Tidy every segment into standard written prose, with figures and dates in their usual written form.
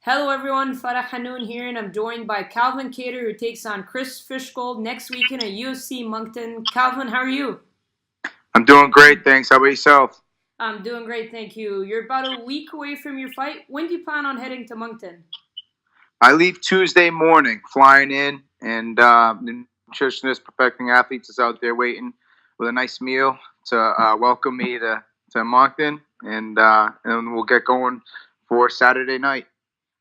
Hello everyone, Farah Hanoun here, and I'm joined by Calvin Kattar, who takes on Chris Fishgold next weekend at UFC Moncton. Calvin, how are you? I'm doing great, thanks. How about yourself? I'm doing great, thank you. You're about a week away from your fight. When do you plan on heading to Moncton? I leave Tuesday morning, flying in, and the nutritionist, perfecting athletes is out there waiting with a nice meal to welcome me to Moncton, and we'll get going for Saturday night.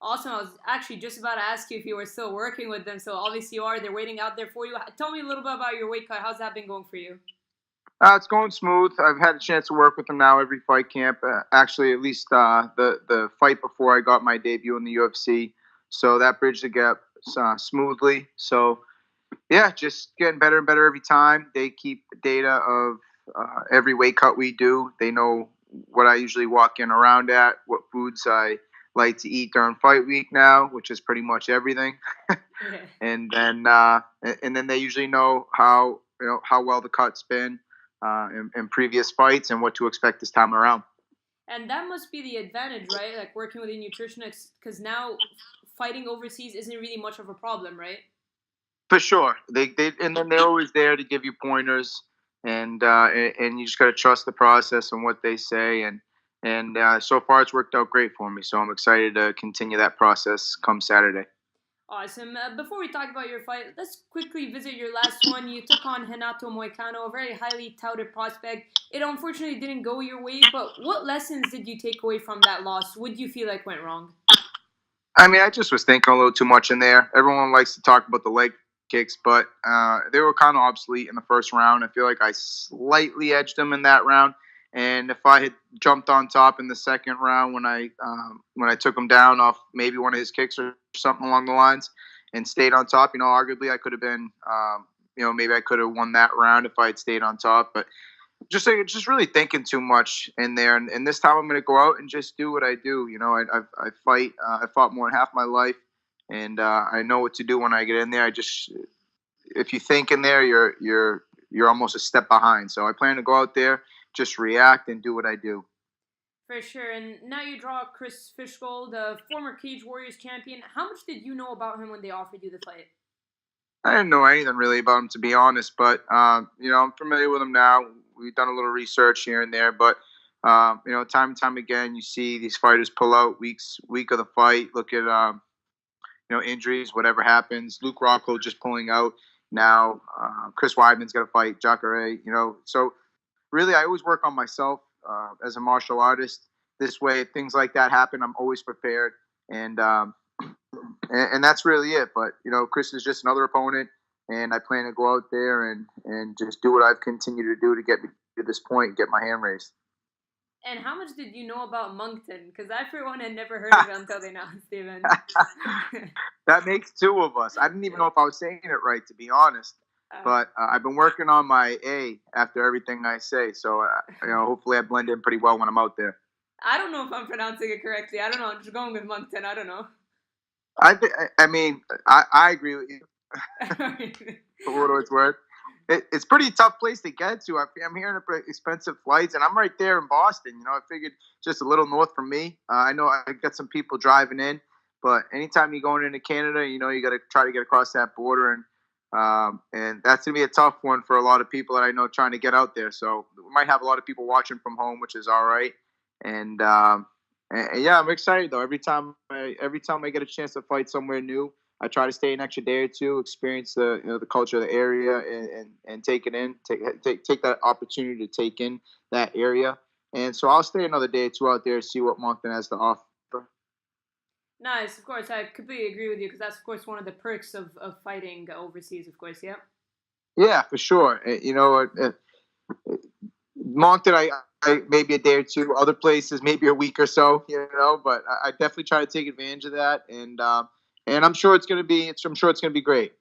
Awesome. I was actually just about to ask you if you were still working with them, so obviously you are. They're waiting out there for you. Tell me a little bit about your weight cut. How's that been going for you? It's going smooth. I've had a chance to work with them now every fight camp. Actually, at least the fight before I got my debut in the UFC, so that bridged the gap smoothly. So yeah, just getting better and better every time. They keep data of every weight cut we do. They know what I usually walk in around at, what foods I like to eat during fight week now, which is pretty much everything. Yeah. And then they usually know how well the cut's been in previous fights and what to expect this time around. And that must be the advantage, right? Like working with a nutritionist, because now fighting overseas isn't really much of a problem, right? For sure, they and then they're always there to give you pointers, and you just got to trust the process and what they say, and so far it's worked out great for me. So I'm excited to continue that process come Saturday. Awesome. Before we talk about your fight, let's quickly visit your last one. You took on Renato Moicano, a very highly touted prospect. It unfortunately didn't go your way, but what lessons did you take away from that loss? What do you feel like went wrong? I mean, I just was thinking a little too much in there. Everyone likes to talk about the leg kicks, but they were kind of obsolete in the first round. I feel like I slightly edged them in that round, and if I had jumped on top in the second round when I took him down off maybe one of his kicks or something along the lines, and stayed on top, arguably I could have been, maybe I could have won that round if I had stayed on top, but just really thinking too much in there. And this time I'm going to go out and just do what I do. I fight. I fought more than half my life, and I know what to do when I get in there. If you think in there, you're almost a step behind. So I plan to go out there, just react and do what I do. For sure. And now you draw Chris Fishgold, the former Cage Warriors champion. How much did you know about him when they offered you the fight? I didn't know anything really about him, to be honest, but I'm familiar with him now. We've done a little research here and there, but time and time again, you see these fighters pull out week of the fight. Look at injuries, whatever happens. Luke Rockhold just pulling out now. Chris Weidman's got to fight Jacare. So really, I always work on myself as a martial artist. This way, if things like that happen, I'm always prepared, and that's really it. But Chris is just another opponent, and I plan to go out there and just do what I've continued to do to get me to this point and get my hand raised. And how much did you know about Moncton? Because I, for one, had never heard of it until they announced the event. That makes two of us. I didn't even know if I was saying it right, to be honest. But I've been working on my A after everything I say, so hopefully I blend in pretty well when I'm out there. I don't know if I'm pronouncing it correctly. I don't know. I'm just going with Moncton. I don't know. I agree with you. For what it's worth, it's pretty tough place to get to. I'm hearing expensive flights, and I'm right there in Boston. I figured just a little north from me. I know I got some people driving in, but anytime you're going into Canada, you got to try to get across that border, and that's gonna be a tough one for a lot of people that I know trying to get out there. So we might have a lot of people watching from home, which is all right. And yeah, I'm excited though. Every time I get a chance to fight somewhere new, I try to stay an extra day or two, experience the culture of the area, and take it in, take that opportunity to take in that area. And so I'll stay another day or two out there, see what Moncton has to offer. Nice. Of course, I completely agree with you because that's, of course, one of the perks of fighting overseas, of course, yeah. Yeah, for sure. Moncton, I maybe a day or two. Other places, maybe a week or so. But I definitely try to take advantage of that, and I'm sure it's gonna be. I'm sure it's gonna be great.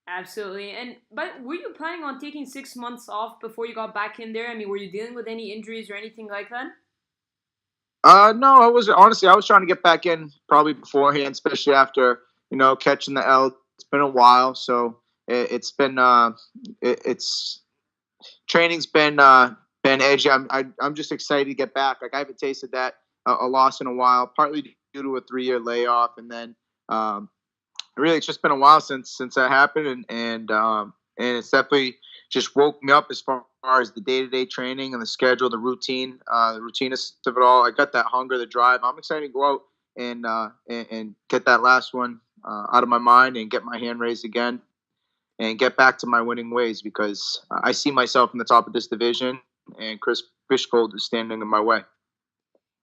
Absolutely. But were you planning on taking 6 months off before you got back in there? I mean, were you dealing with any injuries or anything like that? No, I was trying to get back in probably beforehand, especially after catching the L. It's been a while, so it's been it's training's been edgy. I'm just excited to get back. Like I haven't tasted that a loss in a while, partly to a 3-year layoff, and then really it's just been a while since that happened, and it's definitely just woke me up as far as the day-to-day training and the schedule, the routine, the routineness of it all. I got that hunger, the drive. I'm excited to go out and get that last one out of my mind and get my hand raised again and get back to my winning ways, because I see myself in the top of this division, and Chris Fishgold is standing in my way.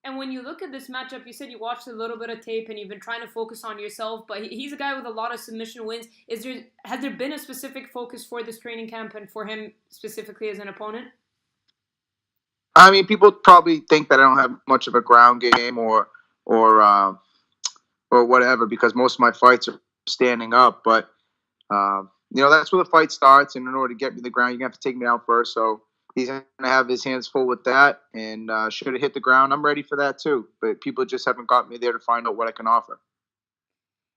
And when you look at this matchup, you said you watched a little bit of tape and you've been trying to focus on yourself, but he's a guy with a lot of submission wins. Has there been a specific focus for this training camp and for him specifically as an opponent? I mean, people probably think that I don't have much of a ground game or whatever, because most of my fights are standing up. But that's where the fight starts, and in order to get me to the ground, you're gonna have to take me out first. So he's going to have his hands full with that, and should have hit the ground. I'm ready for that too, but people just haven't got me there to find out what I can offer.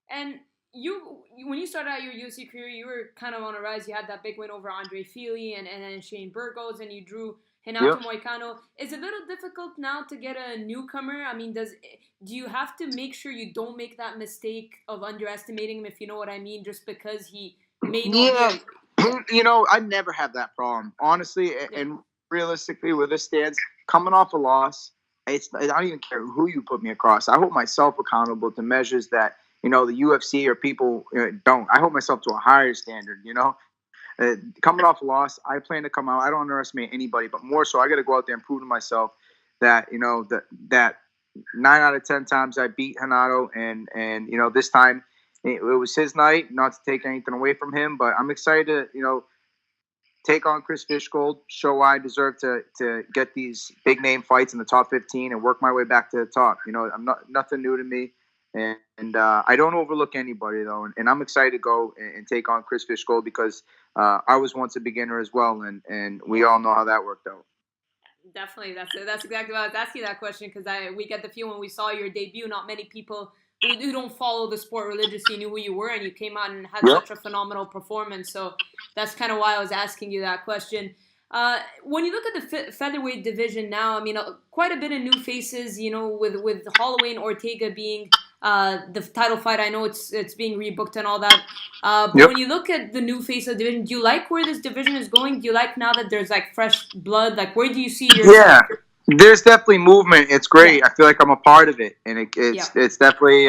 And when you started out your UFC career, you were kind of on a rise. You had that big win over Andre Fili and then Shane Burgos, and you drew Renato Moicano. Is it a little difficult now to get a newcomer? I mean, do you have to make sure you don't make that mistake of underestimating him, if you know what I mean, just because he may not be... I never have that problem, honestly, and realistically, where this stands, coming off a loss, I don't even care who you put me across. I hold myself accountable to measures that, the UFC or people don't. I hold myself to a higher standard, coming off a loss, I plan to come out. I don't underestimate anybody, but more so, I got to go out there and prove to myself that, that 9 out of 10 times I beat Renato, and this time, it was his night, not to take anything away from him, but I'm excited to, take on Chris Fishgold, show why I deserve to get these big name fights in the top 15 and work my way back to the top. I'm nothing new to me, and I don't overlook anybody though, and I'm excited to go and take on Chris Fishgold, because I was once a beginner as well, and we all know how that worked out. Definitely, that's exactly why I was asking that question, because we get the feel when we saw your debut, not many people who don't follow the sport religiously knew who you were, and you came out and had such a phenomenal performance. So that's kind of why I was asking you that question. When you look at the featherweight division now, I mean, quite a bit of new faces, with Holloway and Ortega being the title fight. I know it's being rebooked and all that. But when you look at the new face of the division, do you like where this division is going? Do you like now that there's like fresh blood? Like, where do you see yourself? Yeah. There's definitely movement. It's great. I feel like I'm a part of it, and it's definitely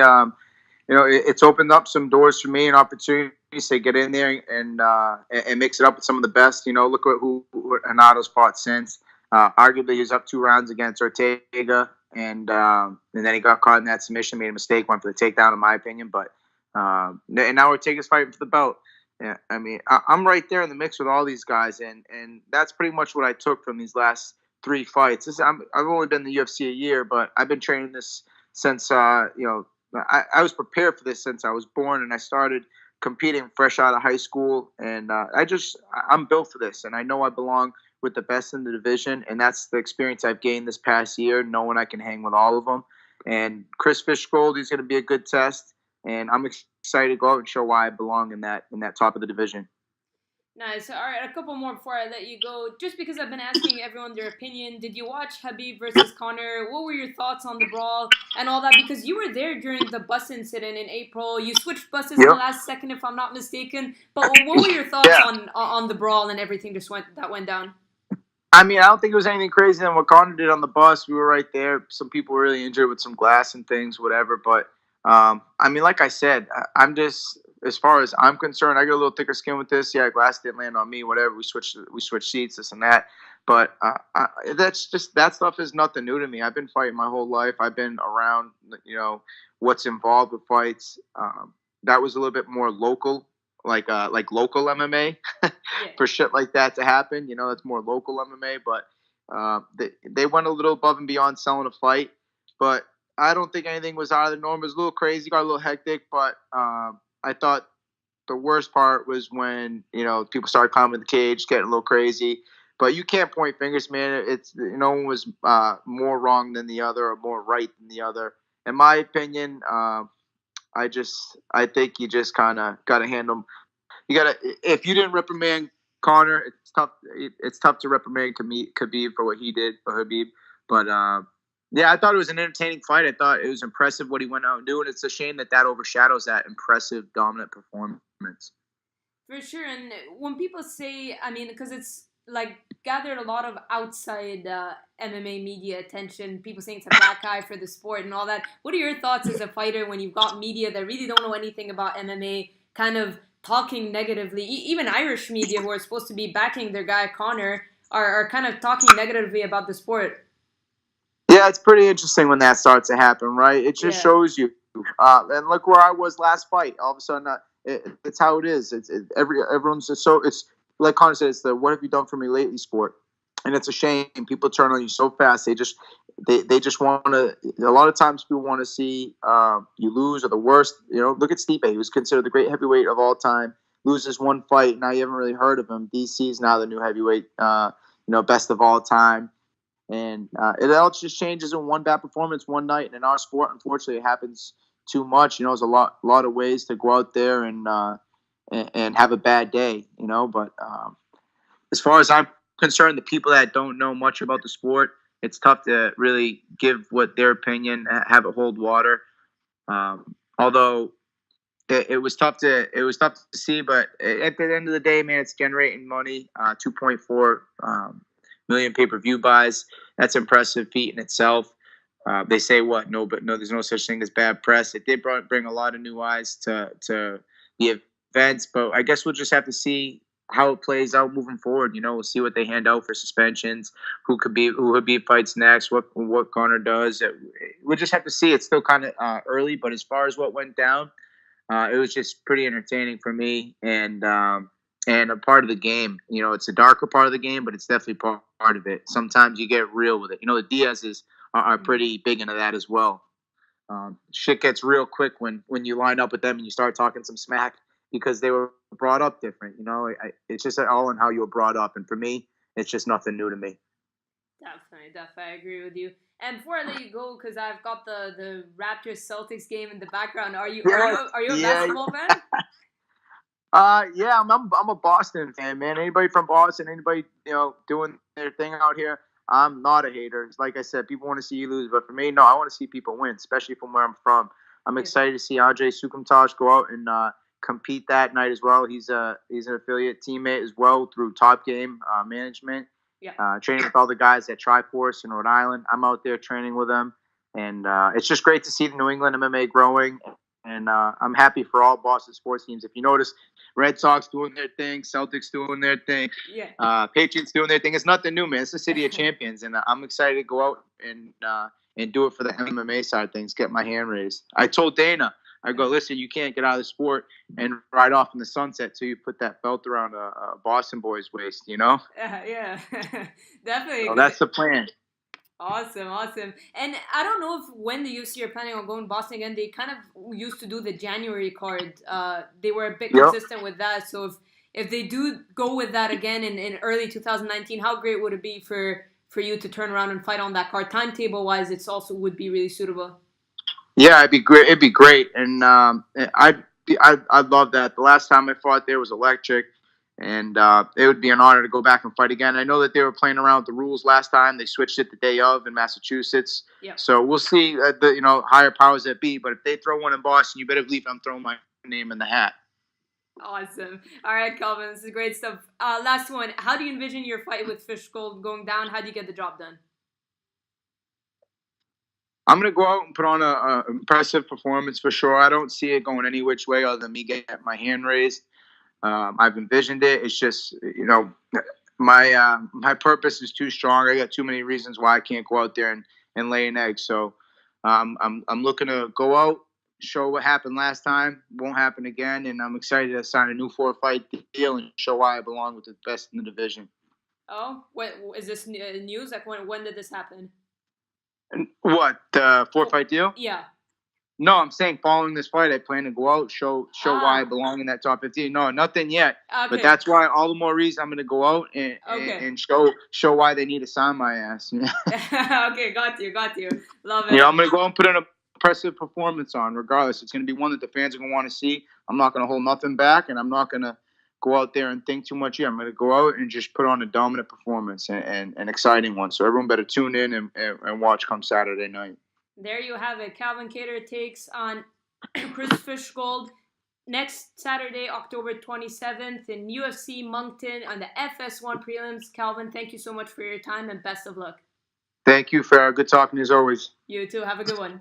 it's opened up some doors for me and opportunities to get in there and mix it up with some of the best. Look at who Renato's fought since. Arguably, he was up 2 rounds against Ortega, and then he got caught in that submission, made a mistake, went for the takedown, in my opinion. But and now Ortega's fighting for the belt. Yeah, I mean, I'm right there in the mix with all these guys, and that's pretty much what I took from these last 3 fights. I've only been in the UFC a year, but I've been training this since I was prepared for this since I was born, and I started competing fresh out of high school, and I'm built for this, and I know I belong with the best in the division, and that's the experience I've gained this past year, knowing I can hang with all of them. And Chris Fishgold, he's going to be a good test, and I'm excited to go out and show why I belong in that top of the division. Nice. All right, a couple more before I let you go. Just because I've been asking everyone their opinion, did you watch Khabib versus Conor? What were your thoughts on the brawl and all that? Because you were there during the bus incident in April. You switched buses in the last second, if I'm not mistaken. But what were your thoughts on the brawl and everything that went down? I mean, I don't think it was anything crazy than what Conor did on the bus. We were right there. Some people were really injured with some glass and things, whatever. But, I mean, like I said, I'm just... As far as I'm concerned, I got a little thicker skin with this. Yeah, glass didn't land on me. Whatever. We switched seats, this and that. But that stuff is nothing new to me. I've been fighting my whole life. I've been around, what's involved with fights. That was a little bit more local, like local MMA, for shit like that to happen. That's more local MMA. But they went a little above and beyond selling a fight. But I don't think anything was out of the norm. It was a little crazy, got a little hectic, but. I thought the worst part was when, people started climbing in the cage, getting a little crazy. But you can't point fingers, man. It's no one was more wrong than the other or more right than the other. In my opinion, I think you just kind of got to handle. You got to, if you didn't reprimand Conor, it's tough. It's tough to reprimand Khabib for what he did for Khabib. But Yeah, I thought it was an entertaining fight. I thought it was impressive what he went out and do, and it's a shame that overshadows that impressive, dominant performance. For sure. And when people say, I mean, because it's like gathered a lot of outside MMA media attention, people saying it's a black eye for the sport and all that. What are your thoughts as a fighter when you've got media that really don't know anything about MMA kind of talking negatively? Even Irish media who are supposed to be backing their guy Connor are kind of talking negatively about the sport. Yeah, it's pretty interesting when that starts to happen, right? It just Yeah. shows you. And look where I was last fight. All of a sudden, it's how it is. Everyone's just so. It's like Connor said. It's the "what have you done for me lately" sport, and it's a shame. People turn on you so fast. They just want to. A lot of times, people want to see you lose or the worst. You know, look at Stipe. He was considered the great heavyweight of all time. Loses one fight. Now you haven't really heard of him. DC's now the new heavyweight. Best of all time. And it all just changes in one bad performance one night. And in our sport, unfortunately, it happens too much. There's a lot of ways to go out there and have a bad day. But as far as I'm concerned, the people that don't know much about the sport, it's tough to really give what their opinion, have it hold water. Although it was tough to see, but at the end of the day, man, it's generating money. 2.4 million pay-per-view buys. That's an impressive feat in itself. They say what? No, but no, there's no such thing as bad press. It did bring a lot of new eyes to the events, but I guess we'll just have to see how it plays out moving forward. We'll see what they hand out for suspensions, who would be fights next, what Connor does. We'll just have to see. It's still kind of early, but as far as what went down, it was just pretty entertaining for me and a part of the game. It's a darker part of the game, but it's definitely part of it. Sometimes you get real with it. The Diaz's are pretty big into that as well. Shit gets real quick when you line up with them and you start talking some smack because they were brought up different. It's just all in how you were brought up. And for me, it's just nothing new to me. Definitely, I agree with you. And before I let you go, because I've got the Raptors Celtics game in the background, are you a basketball fan? Yeah, I'm a Boston fan, man. Anybody from Boston, anybody doing their thing out here, I'm not a hater. Like I said, people want to see you lose, but for me, no, I want to see people win, especially from where I'm from. I'm excited to see Ajay Sukumtaj go out and compete that night as well. He's an affiliate teammate as well through Top Game Management. Yeah. Training with all the guys at Triforce in Rhode Island. I'm out there training with them, and it's just great to see the New England MMA growing. And I'm happy for all Boston sports teams. If you notice, Red Sox doing their thing, Celtics doing their thing, Patriots doing their thing. It's nothing new, man. It's the city of champions, and I'm excited to go out and do it for the MMA side of things. Get my hand raised. I told Dana, I go, listen, you can't get out of the sport and ride off in the sunset till you put that belt around a Boston boy's waist. Yeah, definitely. So that's the plan. Awesome. And I don't know if when the UFC are planning on going to Boston again, they kind of used to do the January card. They were a bit consistent with that. So if they do go with that again in early 2019, how great would it be for you to turn around and fight on that card? Timetable wise, it's also would be really suitable. Yeah, it'd be great, and I'd love that. The last time I fought there was electric. And it would be an honor to go back and fight again. I know that they were playing around with the rules last time. They switched it the day of in Massachusetts. Yeah. So we'll see the higher powers that be. But if they throw one in Boston, you better believe I'm throwing my name in the hat. Awesome. All right, Calvin, this is great stuff. Last one. How do you envision your fight with Fishgold going down? How do you get the job done? I'm going to go out and put on an impressive performance for sure. I don't see it going any which way other than me getting my hand raised. I've envisioned it. It's just, my purpose is too strong. I got too many reasons why I can't go out there and lay an egg. So I'm looking to go out, show what happened last time, won't happen again, and I'm excited to sign a new 4-fight deal and show why I belong with the best in the division. Oh, what is this news? Like when did this happen? What 4-fight deal? Yeah. No, I'm saying following this fight, I plan to go out, show why I belong in that top 15. No, nothing yet. Okay. But that's why all the more reason I'm going to go out and show why they need to sign my ass. Okay, got you. Love it. Yeah, I'm going to go and put an impressive performance on regardless. It's going to be one that the fans are going to want to see. I'm not going to hold nothing back, and I'm not going to go out there and think too much here. I'm going to go out and just put on a dominant performance and an exciting one. So everyone better tune in and watch come Saturday night. There you have it. Calvin Kattar takes on Chris Fishgold next Saturday, October 27th in UFC Moncton on the FS1 prelims. Calvin, thank you so much for your time and best of luck. Thank you, Farrah. Good talking as always. You too. Have a good one.